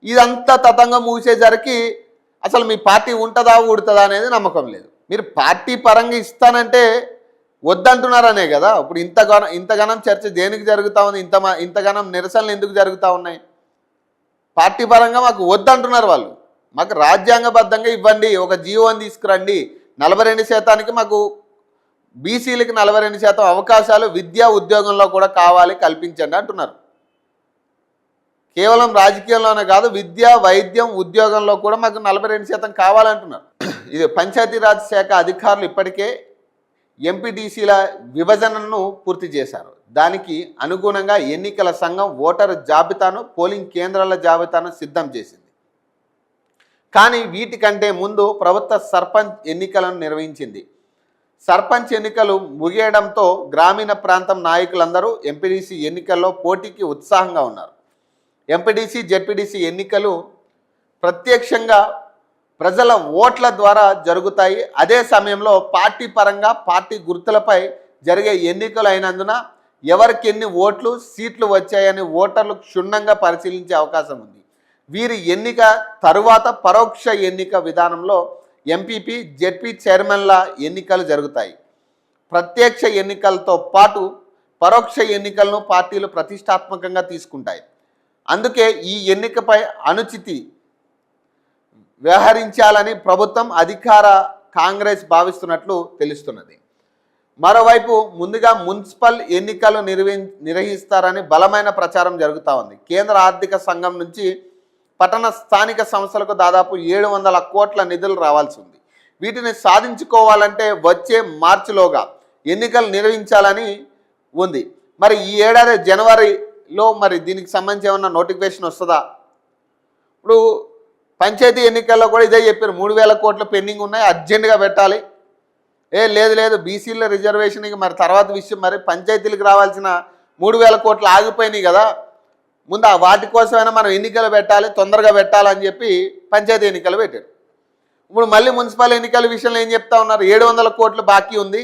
ఇదంతా తతంగం మూసేసరికి అసలు మీ పార్టీ ఉంటుందా ఊడుతుందా అనేది నమ్మకం లేదు. మీరు పార్టీ పరంగా ఇస్తానంటే వద్దంటున్నారనే కదా. ఇప్పుడు ఇంతగానం చర్చ దేనికి జరుగుతూ ఉంది, ఇంతగానం నిరసనలు ఎందుకు జరుగుతూ ఉన్నాయి? పార్టీ పరంగా మాకు వద్దంటున్నారు వాళ్ళు. మాకు రాజ్యాంగబద్ధంగా ఇవ్వండి, ఒక జీవోని తీసుకురండి, 42% మాకు బీసీలకి 42% అవకాశాలు విద్యా ఉద్యోగంలో కూడా కావాలి, కల్పించండి అంటున్నారు. కేవలం రాజకీయంలోనే కాదు, విద్య వైద్యం ఉద్యోగంలో కూడా మాకు 42% కావాలంటున్నారు. ఇది పంచాయతీరాజ్ శాఖ అధికారులు ఇప్పటికే ఎంపీటీసీల విభజనను పూర్తి చేశారు. దానికి అనుగుణంగా ఎన్నికల సంఘం ఓటరు జాబితాను, పోలింగ్ కేంద్రాల జాబితాను సిద్ధం చేసింది. కానీ వీటికంటే ముందు ప్రభుత్వ సర్పంచ్ ఎన్నికలను నిర్వహించింది. సర్పంచ్ ఎన్నికలు ముగియడంతో గ్రామీణ ప్రాంతం నాయకులందరూ ఎంపీటీసీ ఎన్నికల్లో పోటీకి ఉత్సాహంగా ఉన్నారు. ఎంపీటీసీ జెడ్పీటీసీ ఎన్నికలు ప్రత్యక్షంగా ప్రజల ఓట్ల ద్వారా జరుగుతాయి. అదే సమయంలో పార్టీ పరంగా పార్టీ గుర్తులపై జరిగే ఎన్నికలు అయినందున ఎవరికి ఎన్ని ఓట్లు సీట్లు వచ్చాయని ఓటర్లు క్షుణ్ణంగా పరిశీలించే అవకాశం ఉంది. వీరి ఎన్నిక తరువాత పరోక్ష ఎన్నిక విధానంలో ఎంపీపీ జెడ్పీ చైర్మన్ల ఎన్నికలు జరుగుతాయి. ప్రత్యక్ష ఎన్నికలతో పాటు పరోక్ష ఎన్నికలను పార్టీలు ప్రతిష్టాత్మకంగా తీసుకుంటాయి. అందుకే ఈ ఎన్నికపై అనుచితి వ్యవహరించాలని ప్రభుత్వం అధికార కాంగ్రెస్ భావిస్తున్నట్లు తెలుస్తున్నది. మరోవైపు ముందుగా మున్సిపల్ ఎన్నికలు నిర్వహిస్తారని బలమైన ప్రచారం జరుగుతూ ఉంది. కేంద్ర ఆర్థిక సంఘం నుంచి పట్టణ స్థానిక సంస్థలకు దాదాపు 700 కోట్ల నిధులు రావాల్సి ఉంది. వీటిని సాధించుకోవాలంటే వచ్చే మార్చిలోగా ఎన్నికలు నిర్వహించాలని ఉంది. మరి ఈ ఏడాది జనవరిలో మరి దీనికి సంబంధించి ఏమన్నా నోటిఫికేషన్ వస్తుందా? ఇప్పుడు పంచాయతీ ఎన్నికల్లో కూడా ఇదే చెప్పారు, 3000 కోట్లు పెండింగ్ ఉన్నాయి, అర్జెంటుగా పెట్టాలి. లేదు బీసీల రిజర్వేషన్కి మరి తర్వాత విషయం, మరి పంచాయతీలకు రావాల్సిన 3000 కోట్లు ఆగిపోయినాయి కదా, ముందు వాటి కోసమైనా మనం ఎన్నికలు పెట్టాలి, తొందరగా పెట్టాలని చెప్పి పంచాయతీ ఎన్నికలు పెట్టారు. ఇప్పుడు మళ్ళీ మున్సిపల్ ఎన్నికల విషయంలో ఏం చెప్తా ఉన్నారు? 700 కోట్లు బాకీ ఉంది,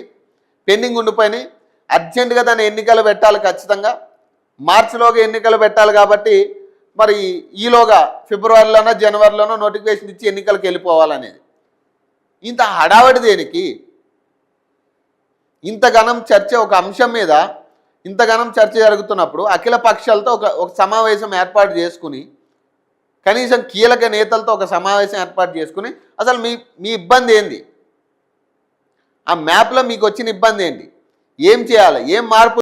పెండింగ్ ఉండిపోయినాయి, అర్జెంటుగా దాన్ని ఎన్నికలు పెట్టాలి, ఖచ్చితంగా మార్చిలోగా ఎన్నికలు పెట్టాలి. కాబట్టి మరి ఈలోగా ఫిబ్రవరిలోనో జనవరిలోనో నోటిఫికేషన్ ఇచ్చి ఎన్నికలకు వెళ్ళిపోవాలనేది. ఇంత హడావడి దేనికి? ఇంతగానం చర్చ ఒక అంశం మీద ఇంతగానం చర్చ జరుగుతున్నప్పుడు అఖిల పక్షాలతో ఒక సమావేశం ఏర్పాటు చేసుకుని, కనీసం కీలక నేతలతో ఒక సమావేశం ఏర్పాటు చేసుకుని అసలు మీ ఇబ్బంది ఏంది, ఆ మ్యాప్లో మీకు వచ్చిన ఇబ్బంది ఏంటి, ఏం చేయాలి, ఏం మార్పు